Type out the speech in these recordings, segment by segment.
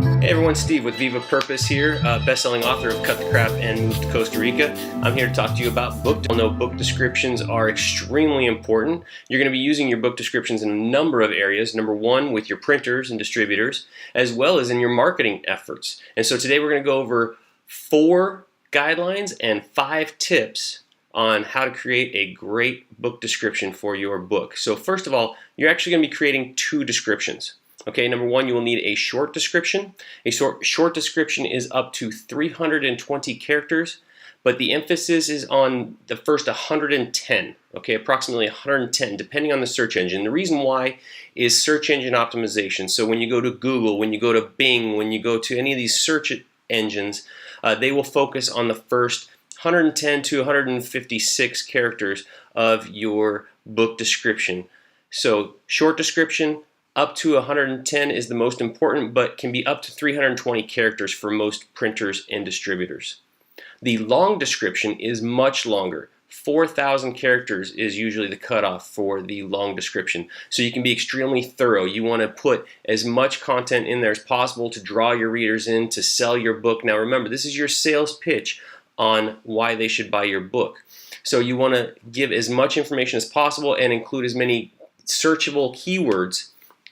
Hey everyone, Steve with Viva Purpose here, best-selling author of Cut the Crap and Move to Costa Rica. I'm here to talk to you about book. You'll know book descriptions are extremely important. You're going to be using your book descriptions in a number of areas. Number one, with your printers and distributors, as well as in your marketing efforts. And so today we're going to go over 4 guidelines and 5 tips on how to create a great book description for your book. So first of all, you're actually going to be creating 2 descriptions. Okay, number one, you will need a short description. A short description is up to 320 characters, but the emphasis is on the first 110, okay, approximately 110, depending on the search engine. The reason why is search engine optimization. So when you go to Google, when you go to Bing, when you go to any of these search engines, they will focus on the first 110 to 156 characters of your book description. So short description, up to 110 is the most important, but can be up to 320 characters for most printers and distributors. The long description is much longer. 4,000 characters is usually the cutoff for the long description. So you can be extremely thorough. You want to put as much content in there as possible to draw your readers in, to sell your book. Now remember, this is your sales pitch on why they should buy your book. So you want to give as much information as possible and include as many searchable keywords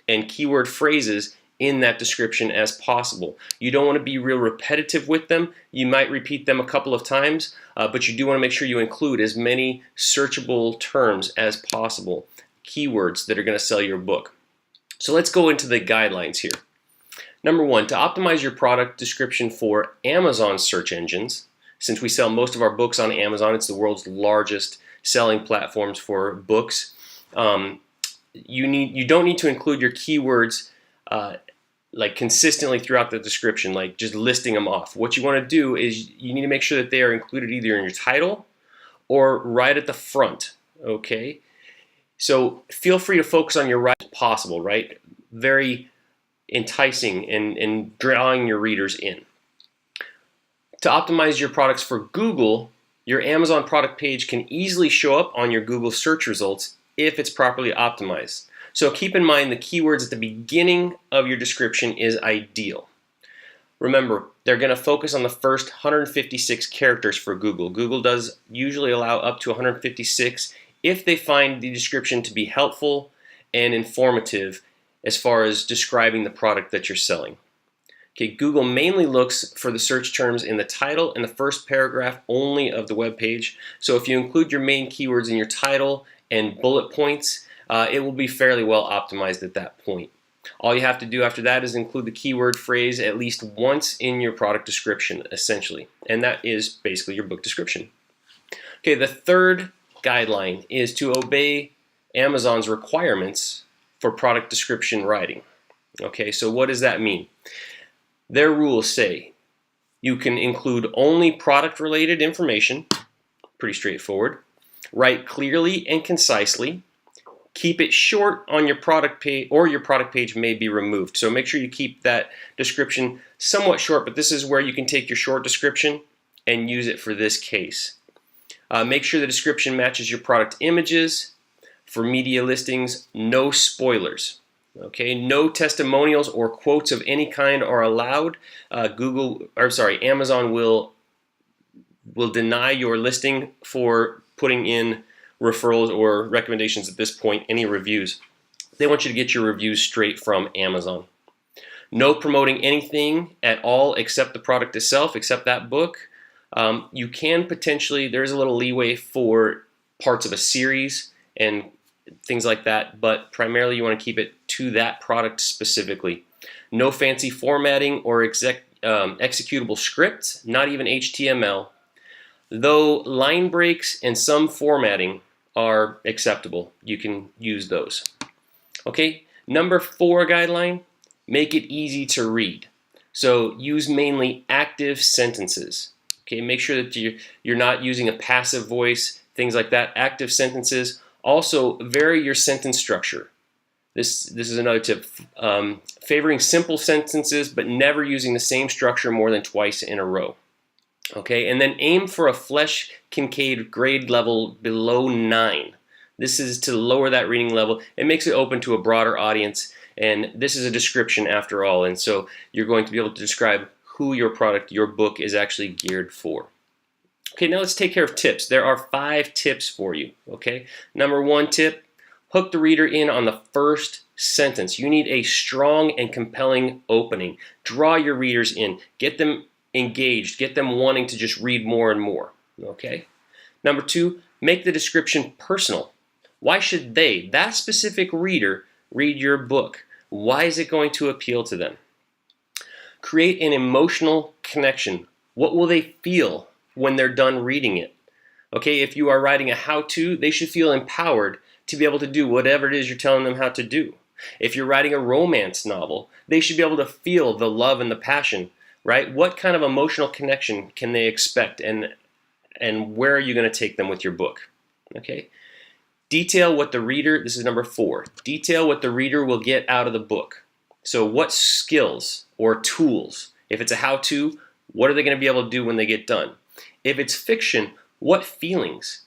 and keyword phrases in that description as possible. You don't want to be real repetitive with them. You might repeat them a couple of times, but you do want to make sure you include as many searchable terms as possible, keywords that are going to sell your book. So let's go into the guidelines here. Number one, to optimize your product description for Amazon search engines, since we sell most of our books on Amazon, it's the world's largest selling platforms for books. You don't need to include your keywords like consistently throughout the description, like just listing them off. What you want to do is you need to make sure that they are included either in your title or right at the front. Okay, so feel free to focus on your right as possible, right? Very enticing and drawing your readers in. To optimize your products for Google, your Amazon product page can easily show up on your Google search results if it's properly optimized. So keep in mind the keywords at the beginning of your description is ideal. Remember, they're going to focus on the first 156 characters for Google. Google does usually allow up to 156 if they find the description to be helpful and informative as far as describing the product that you're selling. Okay, Google mainly looks for the search terms in the title and the first paragraph only of the web page. So if you include your main keywords in your title and bullet points, it will be fairly well optimized at that point. All you have to do after that is include the keyword phrase at least once in your product description, essentially. And that is basically your book description. Okay, the third guideline is to obey Amazon's requirements for product description writing. Okay, so what does that mean? Their rules say you can include only product-related information, pretty straightforward. Write clearly and concisely. Keep it short on your product page, or your product page may be removed. So make sure you keep that description somewhat short, but this is where you can take your short description and use it for this case. Make sure the description matches your product images. For media listings, no spoilers. Okay, no testimonials or quotes of any kind are allowed. Amazon will deny your listing for putting in referrals or recommendations at this point, any reviews. They want you to get your reviews straight from Amazon. No promoting anything at all except the product itself, except that book. You can potentially, there's a little leeway for parts of a series and things like that, but primarily you want to keep it to that product specifically. No fancy formatting or executable script, not even HTML. Though line breaks and some formatting are acceptable, you can use those. Okay, number 4 guideline, make it easy to read. So use mainly active sentences. Okay, make sure that you're not using a passive voice, things like that. Active sentences. Also, vary your sentence structure. This is another tip. Favoring simple sentences, but never using the same structure more than twice in a row. Okay, and then aim for a Flesch Kincaid grade level below 9. This is to lower that reading level. It makes it open to a broader audience And this is a description after all, and so you're going to be able to describe who your product, your book is actually geared for. Okay, now let's take care of tips. There are 5 tips for you, okay? Number 1 tip, hook the reader in on the first sentence. You need a strong and compelling opening. Draw your readers in. Get them engaged. Get them wanting to just read more and more, okay? Number 2, make the description personal. Why should they, that specific reader, read your book? Why is it going to appeal to them? Create an emotional connection. What will they feel when they're done reading it? Okay, if you are writing a how-to, they should feel empowered to be able to do whatever it is you're telling them how to do. If you're writing a romance novel, they should be able to feel the love and the passion, right? What kind of emotional connection can they expect, and where are you going to take them with your book? Okay. Detail what the reader, this is number 4, detail what the reader will get out of the book. So what skills or tools? If it's a how-to, what are they going to be able to do when they get done? If it's fiction, what feelings?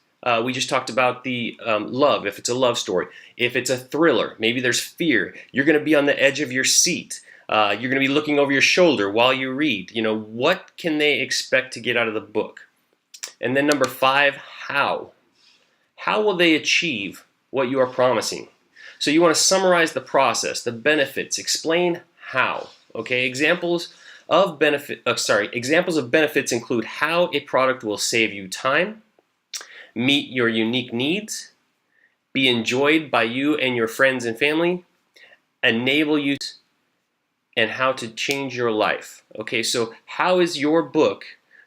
We just talked about the love, if it's a love story. If it's a thriller, maybe there's fear. You're going to be on the edge of your seat. You're going to be looking over your shoulder while you read. You know, what can they expect to get out of the book? And then number 5, how? How will they achieve what you are promising? So you want to summarize the process, the benefits, explain how. Okay, examples of benefits include how a product will save you time, meet your unique needs, be enjoyed by you and your friends and family, enable you, and how to change your life. Okay, so how is your book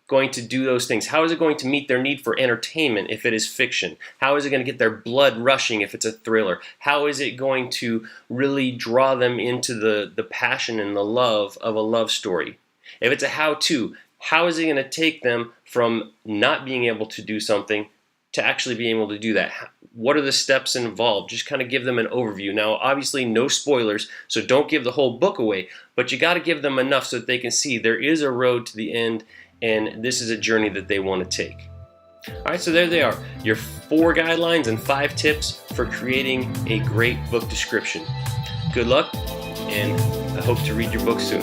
going to do those things? How is it going to meet their need for entertainment if it is fiction? How is it going to get their blood rushing if it's a thriller? How is it going to really draw them into the passion and the love of a love story? If it's a how-to, how is it going to take them from not being able to do something to actually being able to do that? What are the steps involved? Just kind of give them an overview. Now, obviously, no spoilers, so don't give the whole book away, but you got to give them enough so that they can see there is a road to the end, and this is a journey that they want to take. All right, so there they are, your 4 guidelines and 5 tips for creating a great book description. Good luck, and I hope to read your book soon.